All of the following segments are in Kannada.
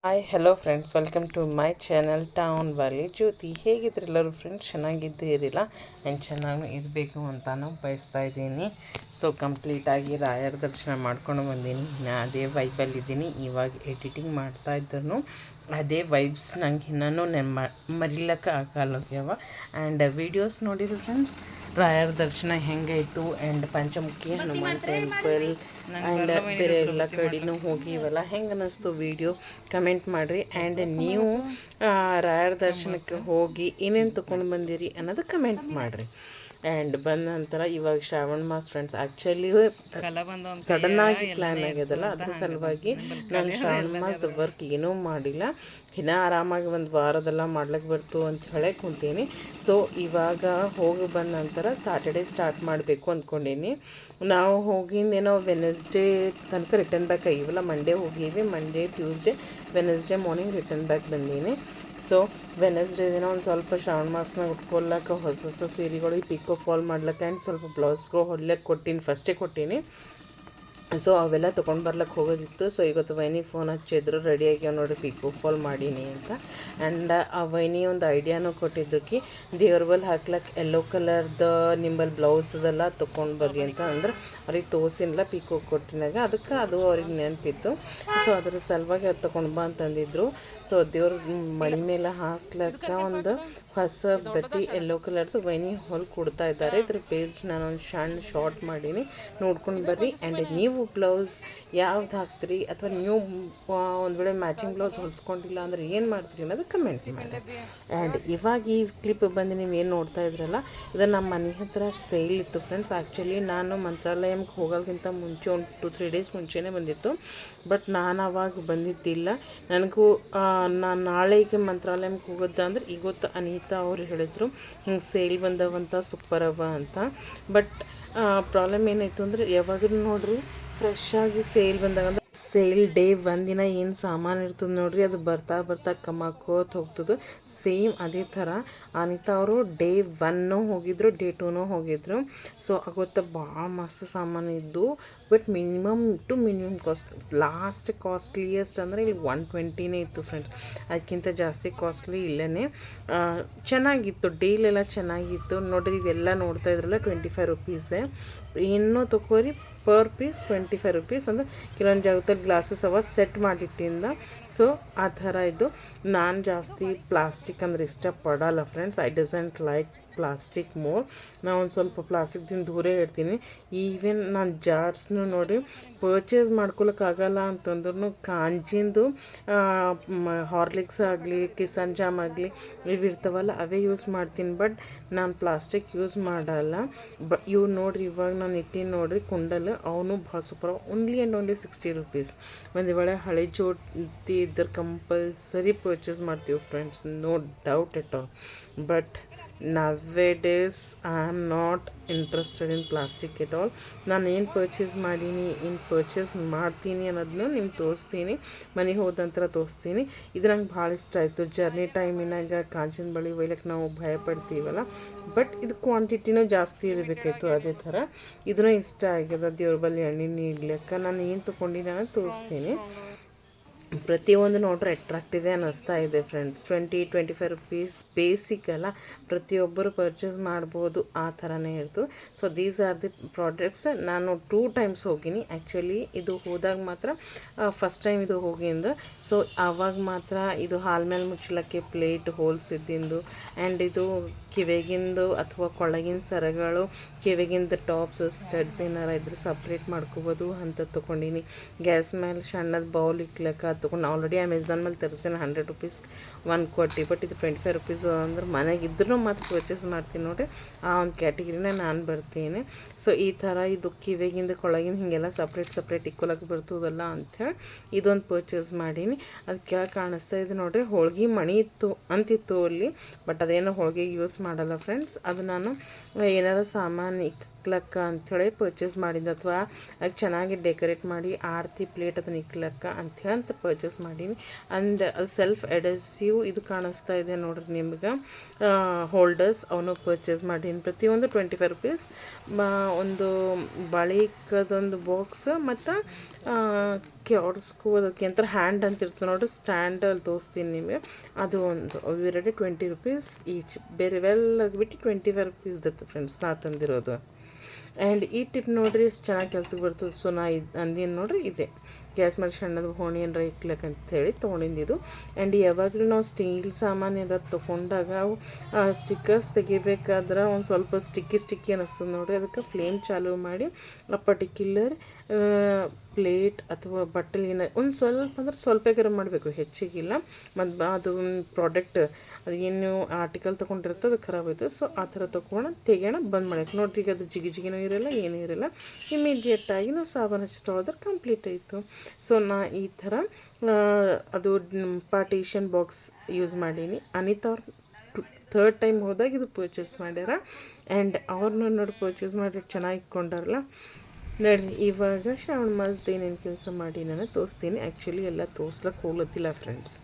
Hi hello friends, welcome to my channel town valley Jyothi. ಹೇಗಿದ್ರೆ ಎಲ್ಲರೂ ಫ್ರೆಂಡ್ಸ್, ಚೆನ್ನಾಗಿದ್ದೀರಿಲ್ಲ? ನಾನು ಚೆನ್ನಾಗಿ ಇರಬೇಕು ಅಂತಾನು ಬಯಸ್ತಾ ಇದ್ದೀನಿ. ಸೊ ಕಂಪ್ಲೀಟಾಗಿ ರಾಯರ ದರ್ಶನ ಮಾಡ್ಕೊಂಡು ಬಂದೀನಿ. ನಾನು ಅದೇ ವೈಬಲ್ಲಿದ್ದೀನಿ. ಇವಾಗ ಎಡಿಟಿಂಗ್ ಮಾಡ್ತಾ ಇದ್ದನು ಅದೇ ವೈಬ್ಸ್ ನಂಗೆ ಇನ್ನೂ ಮರಿಲಕ್ಕೆ ಆಗಲ್ಲೋಗ್ಯವ. ಆ್ಯಂಡ್ ವೀಡಿಯೋಸ್ ನೋಡಿದ್ರು ಫ್ರೆಂಡ್ಸ್, ರಾಯರ ದರ್ಶನ ಹೆಂಗಾಯಿತು and Panchamukhi Hanuman temple and ಬೇರೆ ಎಲ್ಲ ಕಡೆನೂ ಹೋಗಿವಲ್ಲ, ಹೆಂಗೆ ಅನ್ನಿಸ್ತು ವೀಡಿಯೋ ಕಮೆಂಟ್ ಮಾಡಿರಿ. ಆ್ಯಂಡ್ ನೀವು ರಾಯರ ದರ್ಶನಕ್ಕೆ ಹೋಗಿ ಏನೇನು ತೊಗೊಂಡು ಬಂದಿರಿ ಅನ್ನೋದು ಕಮೆಂಟ್ ಮಾಡಿರಿ. ಆ್ಯಂಡ್ ಬಂದ ನಂತರ ಇವಾಗ ಶ್ರಾವಣ ಮಾಸ ಫ್ರೆಂಡ್ಸ್, ಆ್ಯಕ್ಚುಲಿ ಸಡನ್ನಾಗಿ ಪ್ಲ್ಯಾನ್ ಆಗ್ಯದಲ್ಲ, ಅದ್ರ ಸಲುವಾಗಿ ನಾನು ಶ್ರಾವಣ ಮಾಸದ ವರ್ಕ್ ಏನೂ ಮಾಡಿಲ್ಲ. ಇನ್ನೂ ಆರಾಮಾಗಿ ಒಂದು ವಾರದೆಲ್ಲ ಮಾಡ್ಲಿಕ್ಕೆ ಬರ್ತು ಅಂತ ಹೇಳಕ್ಕೆ ಕುಂತೀನಿ. ಸೊ ಇವಾಗ ಹೋಗಿ ಬಂದ ನಂತರ ಸಾಟರ್ಡೇ ಸ್ಟಾರ್ಟ್ ಮಾಡಬೇಕು ಅಂದ್ಕೊಂಡೀನಿ. ನಾವು ಹೋಗಿಂದೇನೋ ವೆನಸ್ಡೇ ತನಕ ರಿಟರ್ನ್ ಬ್ಯಾಕ್ ಆಗಿವಲ್ಲ. ಮಂಡೇ ಹೋಗೀವಿ, Monday Tuesday Wednesday morning return back ಬಂದೀನಿ. ಸೊ ವೆನಸ್ಡೇ ದಿನ ಒಂದು ಸ್ವಲ್ಪ ಶ್ರಾವಣ ಮಾಸನಾಗ ಉಟ್ಕೊಲ್ಲಕ್ಕೆ ಹೊಸ ಸೀರೆಗಳು ಪಿಕೋ ಫಾಲ್ ಮಾಡ್ಲಿಕ್ಕೆ ಆ್ಯಂಡ್ ಸ್ವಲ್ಪ ಬ್ಲೌಸ್ಗಳು ಹೊಡ್ಲಿಕ್ಕೆ ಕೊಟ್ಟೀನಿ, ಫಸ್ಟೇ ಕೊಟ್ಟೀನಿ. ಸೊ ಅವೆಲ್ಲ ತೊಗೊಂಡು ಬರ್ಲಿಕ್ಕೆ ಹೋಗೋದಿತ್ತು. ಸೊ ಇವತ್ತು ವೈನಿ ಫೋನ್ ಹಚ್ಚಿದ್ರು, ರೆಡಿ ಆಗ್ಯಾವ ನೋಡಿರಿ ಪಿಕೋ ಫಾಲ್ ಮಾಡೀನಿ ಅಂತ. ಆ್ಯಂಡ್ ಆ ವೈನಿ ಒಂದು ಐಡಿಯಾನು ಕೊಟ್ಟಿದ್ದಕ್ಕೆ ದೇವ್ರ ಬಲ್ ಹಾಕ್ಲಕ್ಕೆ ಯೆಲ್ಲೋ ಕಲರ್ದು ನಿಂಬಲ್ಲಿ ಬ್ಲೌಸ್ ಅದೆಲ್ಲ ತೊಗೊಂಡು ಬರ್ರಿ ಅಂತ. ಅಂದ್ರೆ ಅವ್ರಿಗೆ ತೋರಿಸಿಲ್ಲ, ಪಿಕೋ ಕೊಟ್ಟಿನಾಗ ಅದಕ್ಕೆ ಅದು ಅವ್ರಿಗೆ ನೆನಪಿತ್ತು. ಸೊ ಅದ್ರ ಸಲುವಾಗಿ ಅದು ತೊಗೊಂಡು ಬಾ ಅಂತಂದಿದ್ರು. ಸೊ ದೇವ್ರ ಮಣಿ ಮೇಲೆ ಹಾಸ್ಲಕ್ಕ ಒಂದು ಹೊಸ ಬಟ್ಟೆ ಯೆಲ್ಲೋ ಕಲರ್ದು ವೈನಿ ಹೊಲ್ ಕೊಡ್ತಾ ಇದ್ದಾರೆ. ಇದ್ರ ಪೇಸ್ಟ್ ನಾನೊಂದು ಸಣ್ಣ ಶಾರ್ಟ್ ಮಾಡೀನಿ, ನೋಡ್ಕೊಂಡು ಬರ್ರಿ. ಆ್ಯಂಡ್ ನೀವು ಬ್ಲೌಸ್ ಯಾವ್ದು ಹಾಕ್ತೀರಿ, ಅಥವಾ ನೀವು ಒಂದು ವೇಳೆ ಮ್ಯಾಚಿಂಗ್ ಬ್ಲೌಸ್ ಹೊಲಿಸ್ಕೊಂಡಿಲ್ಲ ಅಂದ್ರೆ ಏನು ಮಾಡ್ತೀರಿ ಅನ್ನೋದು ಕಮೆಂಟ್ ಮಾಡಿ. ಆ್ಯಂಡ್ ಇವಾಗ ಈ ಕ್ಲಿಪ್ ಬಂದು ನೀವು ಏನು ನೋಡ್ತಾ ಇದ್ರಲ್ಲ, ಇದು ನಮ್ಮ ಮನೆ ಹತ್ರ ಸೇಲ್ ಇತ್ತು ಫ್ರೆಂಡ್ಸ್. ಆ್ಯಕ್ಚುಲಿ ನಾನು ಮಂತ್ರಾಲಯಕ್ಕೆ ಹೋಗೋಕ್ಕಿಂತ ಮುಂಚೆ ಒಂದು 2-3 ಡೇಸ್ ಮುಂಚೆನೇ ಬಂದಿತ್ತು. ಬಟ್ ನಾನು ಅವಾಗ ಬಂದಿದ್ದಿಲ್ಲ. ನನಗೂ ನಾನು ನಾಳೆಗೆ ಮಂತ್ರಾಲಯಕ್ಕೆ ಹೋಗೋದು ಅಂದ್ರೆ ಇವತ್ತು ಅನಿತಾ ಅವ್ರು ಹೇಳಿದರು ಹಿಂಗೆ ಸೇಲ್ ಬಂದವಂತ ಸೂಪರ್ ಅವ ಅಂತ. ಬಟ್ ಪ್ರಾಬ್ಲಮ್ ಏನಾಯಿತು ಅಂದರೆ, ಯಾವಾಗಲೂ ನೋಡ್ರಿ ಫ್ರೆಶ್ ಆಗಿ ಸೇಲ್ ಬಂದಾಗ ಸೇಲ್ ಡೇ ಒಂದಿನ ಏನು ಸಾಮಾನು ಇರ್ತದೆ ನೋಡ್ರಿ, ಅದು ಬರ್ತಾ ಕಮ್ಮಾಕೋತ ಹೋಗ್ತದೆ. ಸೇಮ್ ಅದೇ ಥರ ಅನಿತಾ ಅವರು ಡೇ 1 ಹೋಗಿದ್ರು, ಡೇ 2 ಹೋಗಿದ್ರು. ಸೊ ಆವತ್ತು ಭಾಳ ಮಸ್ತ್ ಸಾಮಾನು ಇದ್ದು. ಬಟ್ ಮಿನಿಮಮ್ ಕಾಸ್ಟ್ ಕಾಸ್ಟ್ಲಿಯೆಸ್ಟ್ ಅಂದರೆ ಇಲ್ಲಿ 120 ಇತ್ತು ಫ್ರೆಂಡ್ಸ್. ಅದಕ್ಕಿಂತ ಜಾಸ್ತಿ ಕಾಸ್ಟ್ಲಿ ಇಲ್ಲೇ. ಚೆನ್ನಾಗಿತ್ತು, ಡೀಲೆಲ್ಲ ಚೆನ್ನಾಗಿತ್ತು ನೋಡಿರಿ. ಇವೆಲ್ಲ ನೋಡ್ತಾ ಇದ್ರಲ್ಲ 25 ರುಪೀಸೇ. ಏನೋ ತೊಗೋರಿ ಪರ್ ಪೀಸ್ 25 ರುಪೀಸ್. ಅಂದರೆ ಕೆಲವೊಂದು ಜಾಗದಲ್ಲಿ ಗ್ಲಾಸಸ್ ಅವ ಸೆಟ್ ಮಾಡಿಟ್ಟಿಂದ. ಸೊ ಆ ಥರ ಇದ್ದು. ನಾನು ಜಾಸ್ತಿ ಪ್ಲಾಸ್ಟಿಕ್ ಅಂದ್ರೆ ಇಷ್ಟಪಡಲ್ಲ friends. I doesn't like plastic more. ನಾನು ಒಂದು ಸ್ವಲ್ಪ ಪ್ಲಾಸ್ಟಿಕ್ದಿಂದ ದೂರ ಇಡ್ತೀನಿ. ಈವನ್ ನಾನು ಜಾರ್ಸ್ನು ನೋಡಿ ಪರ್ಚೇಸ್ ಮಾಡ್ಕೊಳಕ್ಕಾಗಲ್ಲ ಅಂತಂದ್ರೂ ಕಾಂಜಿಂದು ಹಾರ್ಲಿಕ್ಸ್ ಆಗಲಿ, ಕಿಸನ್ ಜಾಮ್ ಆಗಲಿ, ಇವಿರ್ತಾವಲ್ಲ ಅವೇ ಯೂಸ್ ಮಾಡ್ತೀನಿ. ಬಟ್ ನಾನು ಪ್ಲಾಸ್ಟಿಕ್ ಯೂಸ್ ಮಾಡಲ್ಲ. ಇವು ನೋಡಿರಿ, ಇವಾಗ ನಾನು ಇಟ್ಟಿನಿ ನೋಡಿರಿ ಕುಂಡಲ್, ಅವನು ಭಾಳ super. Only and only 60 rupees. ಒಂದು ವೇಳೆ ಹಳೆ ಜೋತಿ ಇದ್ದರೆ ಕಂಪಲ್ಸರಿ ಪರ್ಚೇಸ್ ಮಾಡ್ತೀವಿ friends, no doubt at all. But nowadays I am not interested in plastic at all. ನಾನು ಏನು ಪರ್ಚೇಸ್ ಮಾಡೀನಿ, ಏನು ಪರ್ಚೇಸ್ ಮಾಡ್ತೀನಿ ಅನ್ನೋದನ್ನ ನಿಮ್ಗೆ ತೋರಿಸ್ತೀನಿ, ಮನೆಗೆ ಹೋದ ನಂತರ ತೋರಿಸ್ತೀನಿ. ಇದು ನಂಗೆ ಭಾಳ ಇಷ್ಟ ಆಯಿತು. ಜರ್ನಿ ಟೈಮಿನಾಗ ಕಾಂಚಿನ ಬಳಿ ಒಯ್ಲಕ್ಕೆ ನಾವು ಭಯಪಡ್ತೀವಲ್ಲ, ಬಟ್ ಇದು ಕ್ವಾಂಟಿಟಿನೂ ಜಾಸ್ತಿ ಇರಬೇಕಾಯ್ತು. ಅದೇ ಥರ ಇದನ್ನೂ ಇಷ್ಟ ಆಗ್ಯದ. ದೇವ್ರ ಬಳಿ ಎಣ್ಣೆ ಇಡ್ಲಿಕ್ಕೆ ನಾನು ಏನು ತೊಗೊಂಡಿನಿ ಅನ್ನೋದು ತೋರಿಸ್ತೀನಿ. ಪ್ರತಿಯೊಂದು ನೋಡ್ರೆ ಅಟ್ರಾಕ್ಟಿವ್ ಅನ್ನಿಸ್ತಾ ಇದೆ ಫ್ರೆಂಡ್ಸ್. 20-25 ರುಪೀಸ್ ಬೇಸಿಕ್ ಅಲ್ಲ, ಪ್ರತಿಯೊಬ್ಬರು ಪರ್ಚೇಸ್ ಮಾಡ್ಬೋದು, ಆ ಥರನೇ ಇರ್ತು. So these are the products. ನಾನು 2 ಟೈಮ್ಸ್ ಹೋಗೀನಿ ಆ್ಯಕ್ಚುಲಿ. ಇದು ಹೋದಾಗ ಮಾತ್ರ ಫಸ್ಟ್ ಟೈಮ್ ಇದು ಹೋಗಿಂದು. ಸೊ ಆವಾಗ ಮಾತ್ರ ಇದು ಹಾಲ್ ಮೇಲೆ ಮುಚ್ಚಲಕ್ಕೆ ಪ್ಲೇಟ್ ಹೋಲ್ಸ್ ಇದ್ದಿಂದು. ಆ್ಯಂಡ್ ಇದು ಕಿವೆಗಿಂದು ಅಥವಾ ಕೊಳಗಿನ ಸರಗಳು, ಕಿವೆಗಿಂದ ಟಾಪ್ಸ್ ಸ್ಟಡ್ಸ್ ಏನಾರ ಇದ್ರೆ ಸಪ್ರೇಟ್ ಮಾಡ್ಕೋಬೋದು ಅಂತ ತೊಗೊಂಡಿನಿ. ಗ್ಯಾಸ್ ಮೇಲೆ ಸಣ್ಣದು ಬೌಲ್ ಇಕ್ಲಕ್ಕೆ ತೊಗೊಂಡು ಆಲ್ರೆಡಿ ಅಮೆಝಾನ್ ಮೇಲೆ ತರಿಸಿನ 100 ರುಪೀಸ್ ಒಂದು ಕೊಟ್ಟು. ಬಟ್ ಇದು 25 ರುಪೀಸ್ ಅಂದ್ರೆ ಮನೆಗಿದ್ರೂ ಮಾತ್ರ ಪರ್ಚೇಸ್ ಮಾಡ್ತೀನಿ ನೋಡಿರಿ, ಆ ಒಂದು ಕ್ಯಾಟಗಿರಿನೇ ನಾನು ಬರ್ತೀನಿ. ಸೊ ಈ ಥರ ಇದು ಕಿವೆಗಿಂದ ಕೊಳಗಿಂದ ಹೀಗೆಲ್ಲ ಸಪ್ರೇಟ್ ಇಕ್ಕೊಳಕ್ಕೆ ಬರ್ತದಲ್ಲ ಅಂಥೇಳಿ ಇದೊಂದು ಪರ್ಚೇಸ್ ಮಾಡೀನಿ. ಅದು ಕೆಳಗೆ ಕಾಣಿಸ್ತಾ ಇದೆ ನೋಡಿರಿ, ಹೋಳ್ಗೆ ಮಣಿ ಇತ್ತು ಅಂತಿತ್ತು ಅಲ್ಲಿ. ಬಟ್ ಅದೇನೋ ಹೋಳಿಗೆಗೆ ಯೂಸ್ ಮಾಡಲ್ಲ ಫ್ರೆಂಡ್ಸ್. ಅದು ನಾನು ಏನಾರು ಸಾಮಾನು ಇಕ್ಲಕ್ಕ ಅಂಥೇಳಿ ಪರ್ಚೇಸ್ ಮಾಡಿದ್ದು, ಅಥವಾ ಅದಕ್ಕೆ ಚೆನ್ನಾಗಿ ಡೆಕೋರೇಟ್ ಮಾಡಿ ಆರತಿ ಪ್ಲೇಟ್ ಅದನ್ನ ಇಕ್ಲಕ್ಕ ಅಂಥೇಳಿ ಅಂತ ಪರ್ಚೇಸ್ ಮಾಡೀನಿ. ಆ್ಯಂಡ್ ಅದು ಸೆಲ್ಫ್ ಎಡೆಸಿವ್ ಇದು ಕಾಣಿಸ್ತಾ ಇದೆ ನೋಡ್ರಿ ನಿಮ್ಗೆ, ಹೋಲ್ಡರ್ಸ್ ಅವನು ಪರ್ಚೇಸ್ ಮಾಡೀನಿ. ಪ್ರತಿಯೊಂದು 25 ರೂಪೀಸ್. ಒಂದು ಬಳಿಕದೊಂದು ಬಾಕ್ಸ್ ಮತ್ತು ಕ್ಯಾಡ್ಸ್ಕು ಅದಕ್ಕೆ ಅಂತ ಹ್ಯಾಂಡ್ ಅಂತ ಇರ್ತದೆ ನೋಡಿರಿ, ಸ್ಟ್ಯಾಂಡಲ್ಲಿ ತೋರಿಸ್ತೀನಿ ನಿಮಗೆ. ಅದು ಒಂದು ಇವೆರಡು 20 ರೂಪೀಸ್ ಈಚ್. ಬೇರೆವೆಲ್ಲ ಬಿಟ್ಟು 25 ರೂಪೀಸ್ ದತ್ತು ಫ್ರೆಂಡ್ಸ್ ನಾ ತಂದಿರೋದು. ಆ್ಯಂಡ್ ಈ ಟಿಪ್ ನೋಡಿರಿ ಎಷ್ಟು ಚೆನ್ನಾಗಿ ಕೆಲ್ಸಕ್ಕೆ ಬರ್ತದೆ. ಸೊ ನಾ ಅಂದೇನು ನೋಡಿರಿ ಇದೆ ಗ್ಯಾಸ್ ಮೇಲೆ ಸಣ್ಣದು ಹೋಣಿ ಏನಾರ ಇಕ್ಲಕ್ಕೆ ಅಂತೇಳಿ ತೊಗೊಂಡಿದ್ದು. ಆ್ಯಂಡ್ ಯಾವಾಗಲೂ ನಾವು ಸ್ಟೀಲ್ ಸಾಮಾನು ಏನಾರು ತೊಗೊಂಡಾಗ ಅವು ಸ್ಟಿಕ್ಕರ್ಸ್ ತೆಗಿಬೇಕಾದ್ರೆ ಒಂದು ಸ್ವಲ್ಪ ಸ್ಟಿಕ್ಕಿ ಅನ್ನಿಸ್ತದೆ ನೋಡಿರಿ. ಅದಕ್ಕೆ ಫ್ಲೇಮ್ ಚಾಲೂ ಮಾಡಿ ಆ ಪರ್ಟಿಕ್ಯುಲರ್ ಪ್ಲೇಟ್ ಅಥವಾ ಬಟ್ಟಲಿನ ಒಂದು ಸ್ವಲ್ಪ ಅಂದ್ರೆ ಸ್ವಲ್ಪ ಗರಂ ಮಾಡಬೇಕು, ಹೆಚ್ಚಿಗಿಲ್ಲ. ಮತ್ತು ಅದು ಪ್ರಾಡಕ್ಟ್ ಅದು ಏನು ಆರ್ಟಿಕಲ್ ತೊಗೊಂಡಿರುತ್ತೆ ಅದು ಖರಾಬ್ ಆಯ್ತು. ಸೊ ಆ ಥರ ತೊಗೊಂಡು ತೆಗೆಯೋಣ ಬಂದ್ ಮಾಡಬೇಕು ನೋಡ್ರಿ. ಈಗ ಅದು ಜಿಗಿನೂ ಇರೋಲ್ಲ, ಏನೂ ಇರೋಲ್ಲ. ಇಮಿಡಿಯೇಟಾಗಿ ನಾವು ಸಾಬೂನು ಹಚ್ಚಿ ತೊಳೆದ್ರೆ ಕಂಪ್ಲೀಟ್ ಆಯಿತು. ಸೊ ನಾ ಈ ಥರ ಅದು ಪಾರ್ಟಿಷನ್ ಬಾಕ್ಸ್ ಯೂಸ್ ಮಾಡೀನಿ. ಅನಿತಾ ಅವ್ರು 3rd ಟೈಮ್ ಹೋದಾಗ ಇದು ಪರ್ಚೇಸ್ ಮಾಡ್ಯಾರ. ಆ್ಯಂಡ್ ಅವ್ರನ್ನ ನೋಡಿ ಪರ್ಚೇಸ್ ಮಾಡಿ ಚೆನ್ನಾಗಿ ಇಟ್ಕೊಂಡಾರಲ್ಲ ನೋಡ್ರಿ. ಇವಾಗ ಶ್ರಾವಣ ಮಾಸದ ಏನೇನು ಕೆಲಸ ಮಾಡಿ ನಾನು ತೋರಿಸ್ತೀನಿ. ಆ್ಯಕ್ಚುಲಿ ಎಲ್ಲ ತೋರ್ಸ್ಲಕ್ಕೆ ಹೋಗ್ಲತ್ತಿಲ್ಲ ಫ್ರೆಂಡ್ಸ್.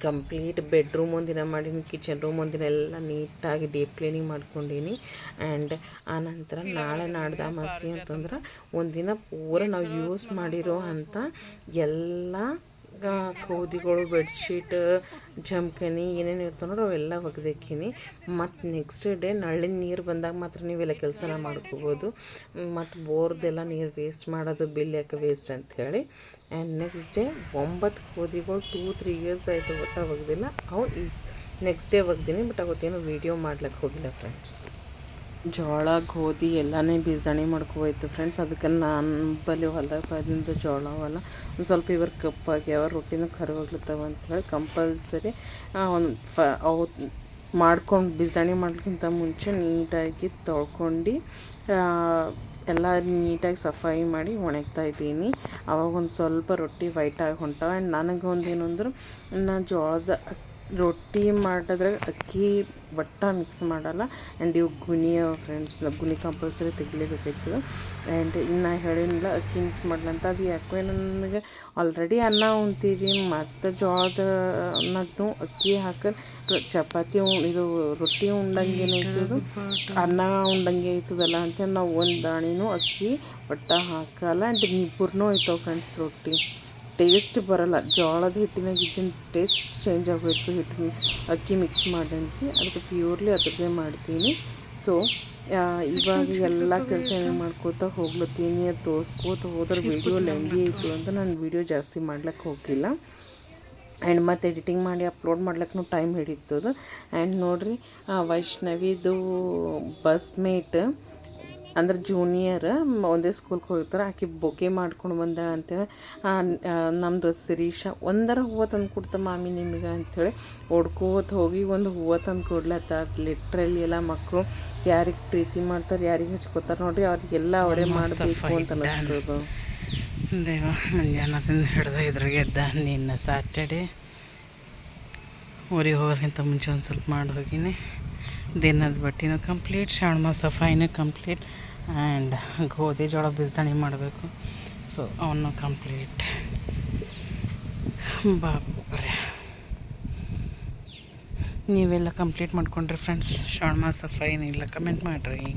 ಕಂಪ್ಲೀಟ್ ಬೆಡ್ರೂಮ್ ಒಂದಿನ ಮಾಡೀನಿ, ಕಿಚನ್ ರೂಮ್ ಒಂದಿನ ಎಲ್ಲ ನೀಟಾಗಿ ಡೀಪ್ ಕ್ಲೀನಿಂಗ್ ಮಾಡ್ಕೊಂಡೀನಿ. ಆ್ಯಂಡ್ ಆನಂತರ ನಾಳೆ ನಾಡ್ದು ಅಮಾವಾಸ್ಯೆ ಅಂತಂದ್ರೆ ಒಂದಿನ ಪೂರ ನಾವು ಯೂಸ್ ಮಾಡಿರೋ ಅಂಥ ಎಲ್ಲ ಖೋದಿಗಳು, ಬೆಡ್ಶೀಟ್, ಜಮ್ಕನಿ ಏನೇನು ಇರ್ತಾವೆ ನೋಡ್ರಿ ಅವೆಲ್ಲ ಒಗ್ದಾಕೀನಿ. ಮತ್ತು ನೆಕ್ಸ್ಟ್ ಡೇ ನಳ್ಳಿನ ನೀರು ಬಂದಾಗ ಮಾತ್ರ ನೀವೆಲ್ಲ ಕೆಲಸನ ಮಾಡ್ಕೋಬೋದು. ಮತ್ತು ಬೋರ್ದೆಲ್ಲ ನೀರು ವೇಸ್ಟ್ ಮಾಡೋದು ಬಿಲ್ ಯಾಕೆ ವೇಸ್ಟ್ ಅಂಥೇಳಿ. ಆ್ಯಂಡ್ ನೆಕ್ಸ್ಟ್ ಡೇ 9 ಖೋದಿಗಳು 2-3 ಇಯರ್ಸ್ ಆಯಿತು ಒಟ್ಟು ಒಗ್ದಿಲ್ಲ. ಅವು ಈ ನೆಕ್ಸ್ಟ್ ಡೇ ಒಗ್ದೀನಿ. ಬಟ್ ಅವತ್ತೇನು ವೀಡಿಯೋ ಮಾಡ್ಲಿಕ್ಕೆ ಹೋಗಿಲ್ಲ ಫ್ರೆಂಡ್ಸ್. ಜೋಳ ಗೋಧಿ ಎಲ್ಲನೇ ಬೀಜಾಣಿ ಮಾಡ್ಕೋಯ್ತು ಫ್ರೆಂಡ್ಸ್. ಅದಕ್ಕೆ ನಾನು ಬಲ್ಲಿ ಹೊಲ್ದಾಗ ಬೆಳೆದಿಂದ ಜೋಳ ಅವೆಲ್ಲ ಒಂದು ಸ್ವಲ್ಪ ಇವರು ಕಪ್ಪಾಗ್ಯಾವ, ರೊಟ್ಟಿನೂ ಕರಿಗೋಗ್ಲತ್ತವ ಅಂಥೇಳಿ ಕಂಪಲ್ಸರಿ ಅವು ಮಾಡ್ಕೊಂಡು ಬೀಜಾಣಿ ಮಾಡ್ಲಿಕ್ಕಿಂತ ಮುಂಚೆ ನೀಟಾಗಿ ತೊಳ್ಕೊಂಡು ಎಲ್ಲ ನೀಟಾಗಿ ಸಫಾಯಿ ಮಾಡಿ ಒಣಗ್ತಾ ಇದ್ದೀನಿ. ಅವಾಗ ಒಂದು ಸ್ವಲ್ಪ ರೊಟ್ಟಿ ವೈಟಾಗಿ ಹೊಂಟಾವ. ಆ್ಯಂಡ್ ನನಗೊಂದೇನು ಅಂದ್ರೆ ನಾನು ಜೋಳದ ರೊಟ್ಟಿ ಮಾಡಿದ್ರೆ ಅಕ್ಕಿ ಒಟ್ಟು ಮಿಕ್ಸ್ ಮಾಡಲ್ಲ. ಆ್ಯಂಡ್ ಇವು ಗುಣಿ ಫ್ರೆಂಡ್ಸ್, ಗುಣಿ ಕಂಪಲ್ಸರಿ ತೆಗಿಲೇಬೇಕಾಯ್ತದೆ. ಆ್ಯಂಡ್ ಇನ್ನು ಹೇಳಿಲ್ಲ ಅಕ್ಕಿ ಮಿಕ್ಸ್ ಮಾಡಲಂತ. ಅದು ಯಾಕೋ ನನಗೆ ಆಲ್ರೆಡಿ ಅನ್ನ ಉಣ್ತೀವಿ ಮತ್ತು ಜೋಳದ ಅನ್ನಕ್ಕೂ ಅಕ್ಕಿ ಹಾಕಿ ಚಪಾತಿ ಇದು ರೊಟ್ಟಿ ಉಂಡಂಗೆ ಏನಾಯ್ತದು, ಅನ್ನ ಉಂಡಂಗೆ ಆಯ್ತದಲ್ಲ ಅಂತೇಳಿ ನಾವು ಒಂದು ದಾಣಿನೂ ಅಕ್ಕಿ ಒಟ್ಟು ಹಾಕಲ್ಲ. ಆ್ಯಂಡ್ ನಿಬ್ಬರನೂ ಆಯ್ತವೆ ಫ್ರೆಂಡ್ಸ್ ರೊಟ್ಟಿ. ಟೇಸ್ಟ್ ಬರೋಲ್ಲ, ಜೋಳದ ಹಿಟ್ಟಿನಾಗ ಇದ್ದಿನ ಟೇಸ್ಟ್ ಚೇಂಜ್ ಆಗೋಯ್ತು ಹಿಟ್ಟು ಅಕ್ಕಿ ಮಿಕ್ಸ್ ಮಾಡಂತಿ. ಅದಕ್ಕೆ ಪ್ಯೂರ್ಲಿ ಅದ್ರದ್ದೇ ಮಾಡ್ತೀನಿ. ಸೊ ಇವಾಗ ಎಲ್ಲ ಕೆಲಸ ಏನು ಮಾಡ್ಕೋತಾ ಹೋಗ್ಲತ್ತೀನಿ. ಅದು ತೋರಿಸ್ಕೋತ ಹೋದ್ರೆ ವೀಡಿಯೋ ಲೆಂದಿ ಆಯಿತು ಅಂತ ನಾನು ವೀಡಿಯೋ ಜಾಸ್ತಿ ಮಾಡ್ಲಿಕ್ಕೆ ಹೋಗಿಲ್ಲ. ಆ್ಯಂಡ್ ಮತ್ತು ಎಡಿಟಿಂಗ್ ಮಾಡಿ ಅಪ್ಲೋಡ್ ಮಾಡ್ಲಿಕ್ಕೂ ಟೈಮ್ ಹಿಡಿತದೆ. ಆ್ಯಂಡ್ ನೋಡಿರಿ ವೈಷ್ಣವಿದು ಬಸ್ ಮೇಟ್ ಅಂದ್ರೆ ಜೂನಿಯರ್ ಒಂದೇ ಸ್ಕೂಲ್ಗೆ ಹೋಗ್ತಾರೆ. ಆಕೆ ಬೊಕೆ ಮಾಡ್ಕೊಂಡು ಬಂದ ಅಂತೇಳಿ ನಮ್ಮದು ಶಿರೀಷ ಒಂದರ ಹೂವು ತಂದು ಕೊಡ್ತ ಮಾಮಿ ನಿಮಗೆ ಅಂಥೇಳಿ ಹೊಡ್ಕೋತ ಹೋಗಿ ಒಂದು ಹೂವು ತಂದು ಕೊಡ್ಲತ್ತಾರ. ಲಿಟ್ರಲಿ ಎಲ್ಲ ಮಕ್ಕಳು ಯಾರಿಗೆ ಪ್ರೀತಿ ಮಾಡ್ತಾರೆ, ಯಾರಿಗೆ ಹಚ್ಕೋತಾರೆ ನೋಡಿರಿ ಅವ್ರಿಗೆಲ್ಲ ಅವರೇ ಮಾಡಬೇಕು ಅಂತ ಅನ್ನಿಸ್ತದೆ. ದೇವ ಮುಂಜಾನದಿಂದ ಹಿಡ್ದು ಇದ್ರಾಗೆ ಎದ್ದ. ನಿನ್ನ ಸ್ಯಾಟರ್ಡೇ ಊರಿಗೆ ಹೋಗೋಕ್ಕಿಂತ ಮುಂಚೆ ಒಂದು ಸ್ವಲ್ಪ ಮಾಡಿ ಹೋಗಿನಿ. ದಿನದ ಬಟ್ಟೆನೂ ಕಂಪ್ಲೀಟ್, ಶ್ರಾವಣ ಮಾಸ ಸಫಾಯಿನೂ ಕಂಪ್ಲೀಟ್. ಆ್ಯಂಡ್ ಗೋಧಿ ಜೋಳ ಬಿಸ್ದಣಿ ಮಾಡಬೇಕು. ಸೊ ಅವನು ಕಂಪ್ಲೀಟ್. ಬಾಪ್ರೆ ನೀವೆಲ್ಲ ಕಂಪ್ಲೀಟ್ ಮಾಡ್ಕೊಂಡ್ರಿ ಫ್ರೆಂಡ್ಸ್ ಶ್ರಾವಣ ಮಾಸ ಸಫಾಯಿನೂ ಇಲ್ಲ ಕಮೆಂಟ್ ಮಾಡಿರಿ.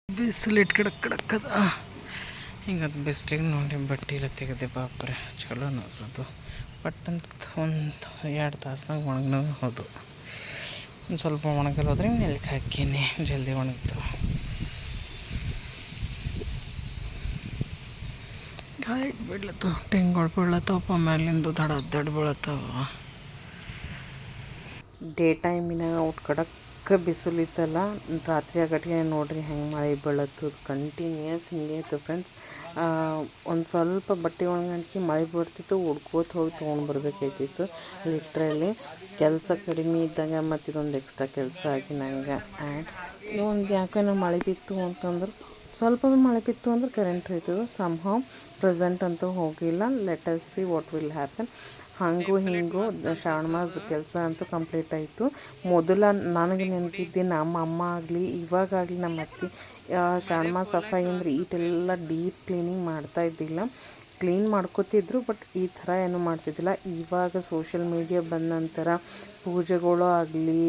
ಬಿಸಿಲು ಕಡಕ್ಕದ ಈಗ ಅದು ಬಿಸಿಲಿಗೆ ನೋಡಿ ಬಟ್ಟೆ ಎಲ್ಲ ತೆಗೆದೆ. ಬಾಪ್ರೆ ಚಲೋ ಅನಿಸೋದು. ಪಟ್ಟಂತ ಒಂದು 2 ತಾಸ್ನಾಗ ಒಣಗ್ನೂ ಹೌದು. ಒಂದು ಸ್ವಲ್ಪ ಒಣಗಲ್ ಹೋದ್ರೆ ನೆಲಕ್ಕೆ ಹಾಕೀನಿ, ಜಲ್ದಿ ಒಣಗ್ತಾವೆ. ಗಾಳಿ ಬೀಳತ್ತವ, ತೆಂಗಳು ಬೀಳತ್ತವಪ್ಪ ಮೇಲಿಂದು ದಡ ಬೀಳತ್ತವ. ಡೇ ಟೈಮಿನಾಗ ಔಟ್ ಕಡಕ್ಕೆ ಬಿಸಿಲಿತ್ತಲ್ಲ, ರಾತ್ರಿ ಆಗಟ್ಟಿಗೆ ನೋಡಿರಿ ಹೆಂಗೆ ಮಳೆ ಬೀಳತ್ತದು. ಕಂಟಿನ್ಯೂಯಸ್ ಹಿಂಗೆ ಇತ್ತು ಫ್ರೆಂಡ್ಸ್. ಒಂದು ಸ್ವಲ್ಪ ಬಟ್ಟೆ ಒಣಗಣಿಕೆ ಮಳೆ ಬರ್ತಿತ್ತು, ಹುಡ್ಕೋತ ಹೋಗಿ ತೊಗೊಂಡು ಬರ್ಬೇಕಾಯ್ತಿತ್ತು. ಲಿಟ್ರಲಿ ಕೆಲಸ ಕಡಿಮೆ ಇದ್ದಾಗ ಮತ್ತು ಇದೊಂದು ಎಕ್ಸ್ಟ್ರಾ ಕೆಲಸ ಆಗಿ ನಂಗೆ. ಆ್ಯಂಡ್ ಒಂದು ಯಾಕೋ ಮಳೆ ಬಿತ್ತು ಅಂತಂದ್ರೆ ಸ್ವಲ್ಪ ಮಳೆ ಬಿತ್ತು ಅಂದ್ರೆ ಕರೆಂಟ್ ಹೋಯ್ತದೆ. ಸಮ್ಹೌ ಪ್ರೆಸೆಂಟ್ ಅಂತೂ ಹೋಗಿಲ್ಲ. Let us see what will happen. ಹಾಗೂ ಹಿಂಗೂ ಶ್ರಾವಣ ಮಾಸದ ಕೆಲಸ ಅಂತೂ ಕಂಪ್ಲೀಟ್ ಆಯಿತು. ಮೊದಲ ನನಗೆ ನೆನಪಿದ್ದೆ ನಮ್ಮ ಅಮ್ಮ ಆಗಲಿ ಇವಾಗಲಿ ನಮ್ಮ ಅತ್ತೆ ಶ್ರಾವಣ ಮಾಸ ಸಫಾಯಿ ಅಂದರೆ ಈಟೆಲ್ಲ ಡೀಪ್ ಕ್ಲೀನಿಂಗ್ ಮಾಡ್ತಾ ಇದ್ದಿಲ್ಲ. ಕ್ಲೀನ್ ಮಾಡ್ಕೋತಿದ್ರು, ಬಟ್ ಈ ಥರ ಏನೂ ಮಾಡ್ತಿದ್ದಿಲ್ಲ. ಇವಾಗ ಸೋಷಿಯಲ್ ಮೀಡಿಯಾ ಬಂದ ನಂತರ ಪೂಜೆಗಳು ಆಗಲಿ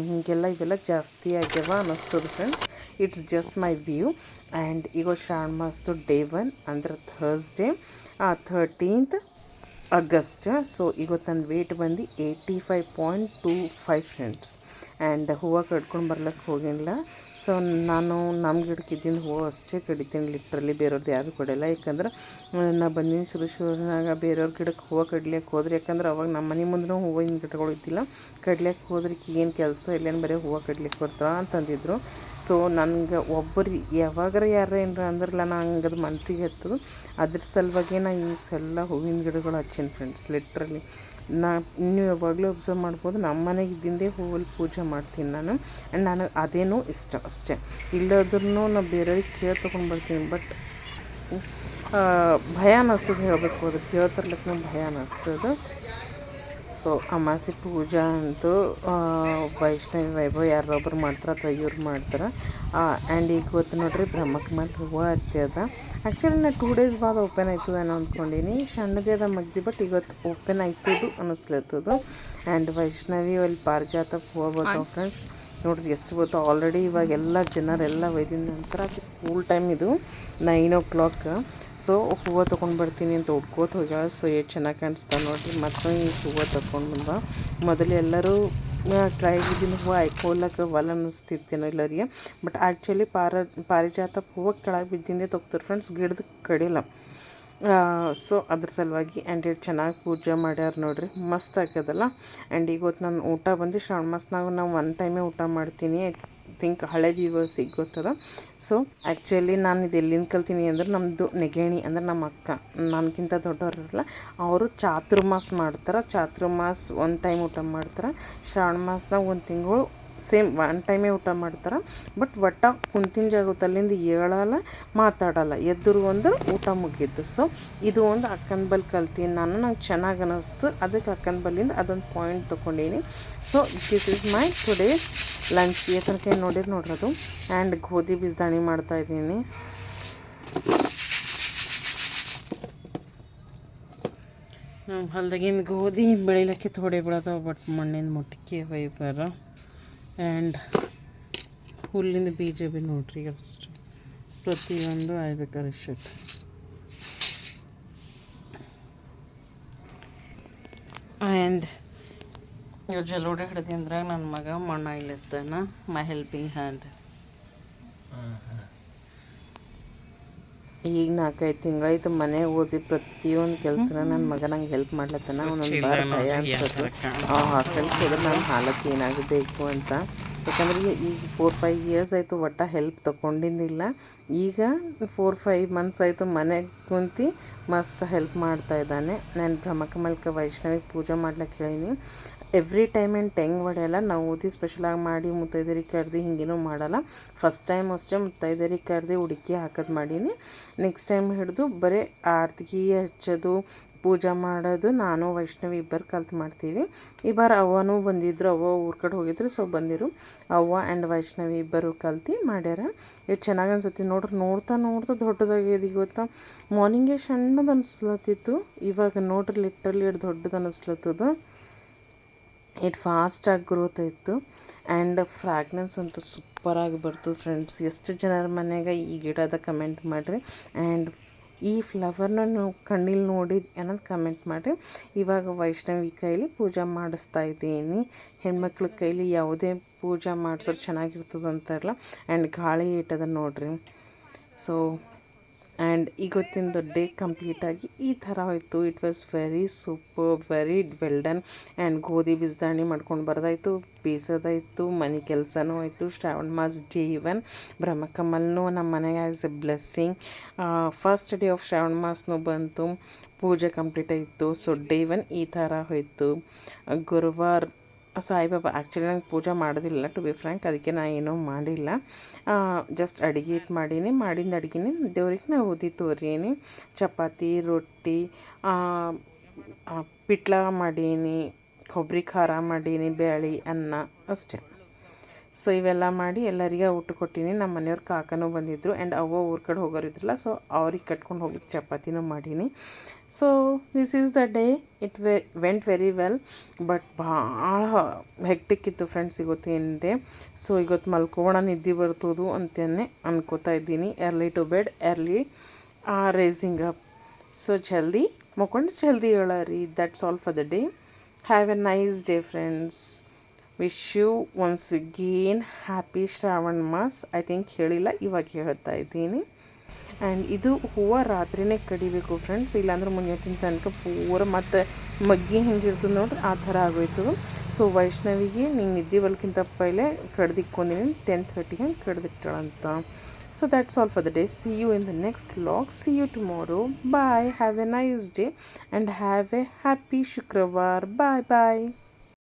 ಹೀಗೆಲ್ಲ ಇವೆಲ್ಲ ಜಾಸ್ತಿ ಆಗ್ಯಾವ ಅನ್ನಿಸ್ತದೆ friends. It's just my view. And ಈಗ ಶ್ರಾವಣ ಮಾಸದ್ದು ಡೇ 1 ಅಂದ್ರೆ ಥರ್ಸ್ಡೇ 13th ಆಗಸ್ಟ್. ಸೊ ಇವತ್ತು ನನ್ನ ವೇಟ್ ಬಂದು 85.25 ಫ್ರೆಂಡ್ಸ್. ಆ್ಯಂಡ್ ಹೂವು ಕಟ್ಕೊಂಡು ಬರ್ಲಿಕ್ಕೆ ಹೋಗಿಲ್ಲ. ಸೊ ನಾನು ನಮ್ಮ ಗಿಡಕ್ಕೆ ಇದ್ದಿಂದ ಹೂವು ಅಷ್ಟೇ ಕಡಿತೀನಿ, ಲಿಟ್ರಲಿ ಬೇರೆಯವ್ರದ್ದು ಯಾರು ಕೊಡಲ್ಲ. ಯಾಕಂದ್ರೆ ನಾ ಬಂದಿನ ಶುರುನಾಗ ಬೇರೆಯವ್ರ ಗಿಡಕ್ಕೆ ಹೂವು ಕಡ್ಲಿಕ್ಕೆ ಹೋದ್ರೆ, ಯಾಕಂದ್ರೆ ಅವಾಗ ನಮ್ಮ ಮನೆ ಮುಂದೆ ಹೂವಿನ ಗಿಡಗಳು ಇದ್ದಿಲ್ಲ. ಕಡ್ಲಿಕ್ಕೆ ಹೋದ್ರೆ ಏನು ಕೆಲಸ ಇಲ್ಲೇನು ಬರೀ ಹೂವು ಕಡ್ಲಿಕ್ಕೆ ಬರ್ತಾವ ಅಂತಂದಿದ್ರು. ಸೊ ನನಗೆ ಒಬ್ಬರು ಯಾವಾಗಾರ ಯಾರು ಏನಾರ ಅಂದ್ರಲ್ಲ, ನಾ ಹಂಗೆ ಅದು ಮನಸ್ಸಿಗೆ ಹತ್ತದು. ಅದ್ರ ಸಲುವಾಗಿ ನಾ ಈ ಸಲ ಹೂವಿನ ಗಿಡಗಳು ಹಚ್ಚೀನಿ ಫ್ರೆಂಡ್ಸ್. ಲಿಟ್ರಲಿ ನೀವು ಯಾವಾಗಲೂ ಅಬ್ಸರ್ವ್ ಮಾಡ್ಬೋದು, ನಮ್ಮ ಮನೆಗೆ ಇದ್ದಿಂದೇ ಹೂವಲ್ಲಿ ಪೂಜೆ ಮಾಡ್ತೀನಿ ನಾನು. ಆ್ಯಂಡ್ ನನಗೆ ಅದೇನೋ ಇಷ್ಟ ಅಷ್ಟೇ. ಇಲ್ಲದ್ರೂ ನಾವು ಬೇರೆಯವ್ರಿಗೆ ಕೇಳಿ ತೊಗೊಂಡು ಬರ್ತೀನಿ. ಬಟ್ ಭಯ ಅನ್ನಿಸ್ತದೆ ಹೇಳಬೇಕು, ಅದು ಕೇಳ್ತಿರ್ಲಿಕ್ಕೆ ಭಯ ಅನ್ನಿಸ್ತದೆ. ಸೊ ಅಮಾವಾಸ್ಯೆ ಪೂಜಾ ಅಂತೂ ವೈಷ್ಣವಿ ವೈಭವ್ ಯಾರೊಬ್ಬರು ಮಾಡ್ತಾರೆ ಅಥವಾ ಇವ್ರು ಮಾಡ್ತಾರೆ. ಆ್ಯಂಡ್ ಈಗ ಗೊತ್ತು ನೋಡ್ರಿ ಬ್ರಹ್ಮಕಮಲ್ ಹೂವು ಹತ್ಯದ. ಆ್ಯಕ್ಚುಲಿ ನಾನು 2 days ಬಾದ ಓಪನ್ ಆಯ್ತದೇನೋ ಅಂದ್ಕೊಂಡೀನಿ. ಸಣ್ಣದೇ ಅದ ಮಗ್ಗಿ, ಬಟ್ ಇವತ್ತು ಓಪನ್ ಆಯ್ತದು ಅನ್ನಿಸ್ಲತ್ತದು. ಆ್ಯಂಡ್ ವೈಷ್ಣವಿ ಅಲ್ಲಿ ಪಾರಿಜಾತ ಹೂವು ಬರ್ತಾವೆ ಫ್ರೆಂಡ್ಸ್. ನೋಡ್ರಿ ಎಷ್ಟು ಗೊತ್ತು ಆಲ್ರೆಡಿ. ಇವಾಗೆಲ್ಲ ಜನರೆಲ್ಲ ಒಯ್ದಿನ ನಂತರ ಸ್ಕೂಲ್ ಟೈಮ್ ಇದು 9 o'clock. ಸೊ ಹೂವು ತೊಗೊಂಡು ಬರ್ತೀನಿ ಅಂತ ಒಪ್ಕೋತ ಹೋಗ್ಯಾಳ. ಸೊ ಎಷ್ಟು ಚೆನ್ನಾಗಿ ಕಾಣಿಸ್ತಾವೆ ನೋಡಿರಿ. ಮತ್ತು ಈ ಹೂವು ತೊಗೊಂಡು ಬಂದ ಮೊದಲು ಎಲ್ಲರೂ ಟ್ರೈಗಿದ್ದಿನ ಹೂವು ಆಯ್ಕೊಳ್ಳಕ್ಕೆ ಒಲ್ಲ ಅನ್ನಿಸ್ತಿತ್ತೇನೋ ಎಲ್ಲರಿಗೆ. ಬಟ್ ಆ್ಯಕ್ಚುಲಿ ಪಾರಿಜಾತ ಹೂವು ಕೆಳಗೆ ಬಿದ್ದಿಂದೇ ತೊಗ್ತಾರೆ ಫ್ರೆಂಡ್ಸ್, ಗಿಡದ ಕಡಿಲ್ಲ. ಸೊ ಅದ್ರ ಸಲುವಾಗಿ. ಆ್ಯಂಡ್ ಎಷ್ಟು ಚೆನ್ನಾಗಿ ಪೂಜೆ ಮಾಡ್ಯಾರ ನೋಡಿರಿ, ಮಸ್ತ್ ಆಗ್ಯದಲ್ಲ. ಆ್ಯಂಡ್ ಈಗ ಹೊತ್ತು ನಾನು ಊಟ ಬಂದು ಶ್ರಾವಣ ಮಾಸನಾಗ ನಾವು 1 ಟೈಮೇ ಊಟ ಮಾಡ್ತೀನಿ. ಐ ಥಿಂಕ್ ಹಳೆ ವ್ಯೂವರ್ಸಿಗೆ ಗೊತ್ತದ. ಸೊ ಆ್ಯಕ್ಚುಲಿ ನಾನು ಇದು ಎಲ್ಲಿಂದ ಕಲ್ತೀನಿ ಅಂದ್ರೆ, ನಮ್ಮದು ನೆಗೇಣಿ ಅಂದ್ರೆ ನಮ್ಮ ಅಕ್ಕ ನನಗಿಂತ ದೊಡ್ಡವ್ರಲ್ಲ, ಅವರು ಚಾತುರ್ಮಾಸ ಮಾಡ್ತಾರೆ. ಚಾತುರ್ಮಾಸ 1 ಟೈಮ್ ಊಟ ಮಾಡ್ತಾರೆ. ಶ್ರಾವಣ ಮಾಸದಾಗ 1 ತಿಂಗಳು ಸೇಮ್ 1 ಟೈಮೇ ಊಟ ಮಾಡ್ತಾರೆ. ಬಟ್ ಒಟ್ಟು ಕುಂತಿನ ಜಾಗದಲ್ಲಿಂದ ಏಳಲ್ಲ, ಮಾತಾಡಲ್ಲ, ಎದ್ರು ಅಂದ್ರೆ ಊಟ ಮುಗೀತು. ಸೊ ಇದು ಒಂದು ಅಕ್ಕನ ಬಲ್ಲಿ ಕಲ್ತೀನಿ ನಾನು. ನಂಗೆ ಚೆನ್ನಾಗಿ ಅನ್ನಿಸ್ತು, ಅದಕ್ಕೆ ಅಕ್ಕನ ಬಲ್ಲಿಂದ ಅದೊಂದು ಪಾಯಿಂಟ್ ತೊಗೊಂಡೀನಿ. So this is my today's lunch. ತನಕ ನೋಡ್ರಿ ಅದು. ಆ್ಯಂಡ್ ಗೋಧಿ ಬೀಜದಾಣಿ ಮಾಡ್ತಾಯಿದ್ದೀನಿ. ನಮ್ಮ ಹೊಲ್ದಾಗಿನ ಗೋಧಿ ಬೆಳಿಲಿಕ್ಕೆ ಥೋಡೆ ಬೆಳೆದವ, ಬಟ್ ಮಣ್ಣಿನ ಮುಟ್ಟಿಗೆ ವೈಬರ. ಆ್ಯಂಡ್ ಹುಲ್ಲಿಂದ ಬೀಜ ಭೀ ನೋಡ್ರಿ ಅಷ್ಟು ಪ್ರತಿಯೊಂದು ಆಗ್ಬೇಕಾರೆ ಶಟ್. ಆ್ಯಂಡ್ ಇವ್ರು ಜಲೋಡೆ ಹಿಡ್ದು ಅಂದ್ರೆ ನನ್ನ ಮಗ ಮಣ್ಣ ಇಲ್ಲತ್ತಾನ, ಮೈ ಹೆಲ್ಪಿಂಗ್ ಹ್ಯಾಂಡ್. ಈಗ 4-5 ತಿಂಗಳಾಯ್ತು ಮನೆಗೆ ಓದಿ ಪ್ರತಿಯೊಂದು ಕೆಲಸನ ನನ್ನ ಮಗ ನಂಗೆ ಹೆಲ್ಪ್ ಮಾಡ್ಲತ್ತಾನ. ಒಂದೊಂದು ಬಾರ ಭಯ ಅನ್ಸುತ್ತೆ ಹಾಸ್ಟೆಲ್ಗೆ ಹೋದ್ರೆ ನನ್ನ ಹಾಲಕ್ಕೆ ಏನಾಗಬೇಕು ಅಂತ. ಯಾಕಂದ್ರೆ ಈಗ 4-5 years ಆಯಿತು ಒಟ್ಟು ಹೆಲ್ಪ್ ತೊಗೊಂಡಿದ್ದಿಲ್ಲ. ಈಗ 4-5 months ಆಯಿತು ಮನೆಗೆ ಕುಂತು ಮಸ್ತ್ ಹೆಲ್ಪ್ ಮಾಡ್ತಾಯಿದ್ದಾನೆ. ನಾನು ಬ್ರಹ್ಮಕಮಲಕ್ಕೆ ವೈಷ್ಣವಿ ಪೂಜೆ ಮಾಡ್ಲಿಕ್ಕೆ ಹೇಳೀನಿ. ಎವ್ರಿ ಟೈಮ್ ಏನು ಟೆಂಗ್ ಹೊಡೆಯಲ್ಲ, ನಾವು ಓದಿ ಸ್ಪೆಷಲಾಗಿ ಮಾಡಿ ಮುತ್ತೈದೆರಿಗೆ ಕರೆದು ಹಿಂಗೇನೂ ಮಾಡಲ್ಲ. ಫಸ್ಟ್ ಟೈಮ್ ಅಷ್ಟೇ ಮುತ್ತೈದೆರಿಗೆ ಕರೆದು ಉಡುಕಿ ಹಾಕೋದು ಮಾಡೀನಿ. ನೆಕ್ಸ್ಟ್ ಟೈಮ್ ಹಿಡಿದು ಬರೀ ಆರತಿಗೆ ಹಚ್ಚೋದು ಪೂಜೆ ಮಾಡೋದು ನಾನು ವೈಷ್ಣವಿ ಇಬ್ಬರು ಕಲ್ತು ಮಾಡ್ತೀವಿ. ಈ ಬಾರ ಅವ್ವನೂ ಬಂದಿದ್ರು, ಅವ್ವ ಊರ ಕಡೆ ಹೋಗಿದ್ರು. ಸೊ ಬಂದಿರು ಅವ್ವ ಆ್ಯಂಡ್ ವೈಷ್ಣವಿ ಇಬ್ಬರು ಕಲ್ತು ಮಾಡ್ಯಾರ. ಎಷ್ಟು ಚೆನ್ನಾಗಿ ಅನ್ಸುತ್ತೆ ನೋಡ್ರಿ. ನೋಡ್ತಾ ದೊಡ್ಡದಾಗ್ಯದ. ಈಗ ಗೊತ್ತಾ ಮಾರ್ನಿಂಗೇ ಸಣ್ಣದು ಅನಿಸ್ಲತ್ತಿತ್ತು, ಇವಾಗ ನೋಡ್ರಿ ಲಿಟ್ರಲಿ ಎಷ್ಟು ದೊಡ್ಡದು ಅನ್ನಿಸ್ಲತ್ತದ. ಇಟ್ ಫಾಸ್ಟಾಗಿ ಗ್ರೋತ್ ಆಯಿತು. ಆ್ಯಂಡ್ ಫ್ರಾಗ್ನೆನ್ಸ್ ಅಂತೂ ಸೂಪರಾಗಿ ಬರ್ತು ಫ್ರೆಂಡ್ಸ್. ಎಷ್ಟು ಜನರ ಮನೆಗೆ ಈ ಗಿಡದ ಕಮೆಂಟ್ ಮಾಡಿರಿ. ಆ್ಯಂಡ್ ಈ ಫ್ಲವರ್ನ ನೀವು ಕಣ್ಣಲ್ಲಿ ನೋಡಿ ಅನ್ನೋದು ಕಮೆಂಟ್ ಮಾಡಿರಿ. ಇವಾಗ ವೈಷ್ಣವಿ ಕೈಲಿ ಪೂಜೆ ಮಾಡಿಸ್ತಾ ಇದ್ದೀನಿ. ಹೆಣ್ಮಕ್ಳ ಕೈಲಿ ಯಾವುದೇ ಪೂಜೆ ಮಾಡಿಸೋದು ಚೆನ್ನಾಗಿರ್ತದೆ ಅಂತಾರಲ್ಲ. ಆ್ಯಂಡ್ ಗಾಳಿ ಇಟ್ಟದ ನೋಡ್ರಿ. ಸೊ ಆ್ಯಂಡ್ ಇವತ್ತಿಂದು ಡೇ ಕಂಪ್ಲೀಟಾಗಿ ಈ ಥರ ಹೋಯಿತು. It was very super, very well done. And ಗೋಧಿ ಬೀಜದಾಣಿ ಮಾಡ್ಕೊಂಡು ಬರೋದಾಯಿತು, ಬೀಸೋದಾಯಿತು, ಮನೆ ಕೆಲಸನೂ ಆಯಿತು. ಶ್ರಾವಣ ಮಾಸ ಡೇ 1 ಬ್ರಹ್ಮಕಮಲ್ನೂ ನಮ್ಮ ಮನೆಗೆ as a blessing. First day of Shravana ಮಾಸನೂ ಬಂತು, ಪೂಜೆ ಕಂಪ್ಲೀಟ್ ಆಯಿತು. ಸೊ ಡೇ 1 ಈ ಥರ ಹೋಯಿತು. ಗುರುವಾರ ಸಾಯಿಬಾಬಾ ಆ್ಯಕ್ಚುಲಿ ನಂಗೆ ಪೂಜೆ ಮಾಡೋದಿಲ್ಲ ಟು ಬಿ ಫ್ರ್ಯಾಂಕ್, ಅದಕ್ಕೆ ನಾನು ಏನೂ ಮಾಡಿಲ್ಲ. ಜಸ್ಟ್ ಅಡುಗೆ ಇಟ್ಟು ಮಾಡೀನಿ, ಮಾಡಿದ ಅಡುಗೆನೇ ದೇವ್ರಿಗೆ ನಾವು ಉದಿ ತೋರೀನಿ. ಚಪಾತಿ, ರೊಟ್ಟಿ, ಪಿಟ್ಲ ಮಾಡೀನಿ, ಕೊಬ್ಬರಿ ಖಾರ ಮಾಡೀನಿ, ಬ್ಯಾಳಿ ಅನ್ನ ಅಷ್ಟೇ. ಸೊ ಇವೆಲ್ಲ ಮಾಡಿ ಎಲ್ಲರಿಗೆ ಊಟ ಕೊಟ್ಟೀನಿ. ನಮ್ಮ ಮನೆಯವ್ರ ಕಾಕನೂ ಬಂದಿದ್ದರು ಆ್ಯಂಡ್ ಅವ್ವ ಊರ ಕಡೆ ಹೋಗೋರಿದ್ರಲ್ಲ, ಸೊ ಅವ್ರಿಗೆ ಕಟ್ಕೊಂಡು ಹೋಗ್ಲಿಕ್ಕೆ ಚಪಾತಿನೂ ಮಾಡೀನಿ. So this is the day. It went very well, but ಭಾಳ ಹೆಕ್ಟಿಕ್ ಇತ್ತು ಫ್ರೆಂಡ್ಸ್ ಇವತ್ತಿನ ಡೇ. ಸೊ ಇವತ್ತು ಮಲ್ಕೋಣ ನಿದ್ದೆ ಬರ್ತದು ಅಂತಲೇ ಅನ್ಕೋತಾ ಇದ್ದೀನಿ. Early to bed, early rising up. So ಜಲ್ದಿ ಮಕ್ಕೊಂಡು ಜಲ್ದಿ ಹೇಳರಿ. That's all for the day. Have a nice day friends. Wish you once again happy Shravana ಮಾಸ್. ಐ ಥಿಂಕ್ ಹೇಳಿಲ್ಲ, ಇವಾಗ ಹೇಳ್ತಾ ಇದ್ದೀನಿ. ಆ್ಯಂಡ್ ಇದು ಹೂವು ರಾತ್ರಿನೇ ಕಡಿಬೇಕು ಫ್ರೆಂಡ್ಸ್, ಇಲ್ಲಾಂದ್ರೆ ಮುಂಜಾನೆ ತನಕ ಪೂರ ಮತ್ತು ಮಗ್ಗಿ ಹೆಂಗಿರ್ತದೆ ನೋಡ್ರಿ ಆ ಥರ ಆಗೋಯ್ತು. ಸೊ ವೈಷ್ಣವಿಗೆ ನಿಂಗೆ ನಿದ್ದೆ ಬಲ್ಕಿಂತ ಪೈಲೆ ಕಡ್ದಿಕ್ಕೊಂಡಿನಿ, 10:30 ಹಂಗೆ ಕಡ್ದಿಟ್ಟಳಂತ. So that's all for the day. See you in the next vlog. See you tomorrow. Bye. Have a nice day and have a happy Shukrawar. Bye bye.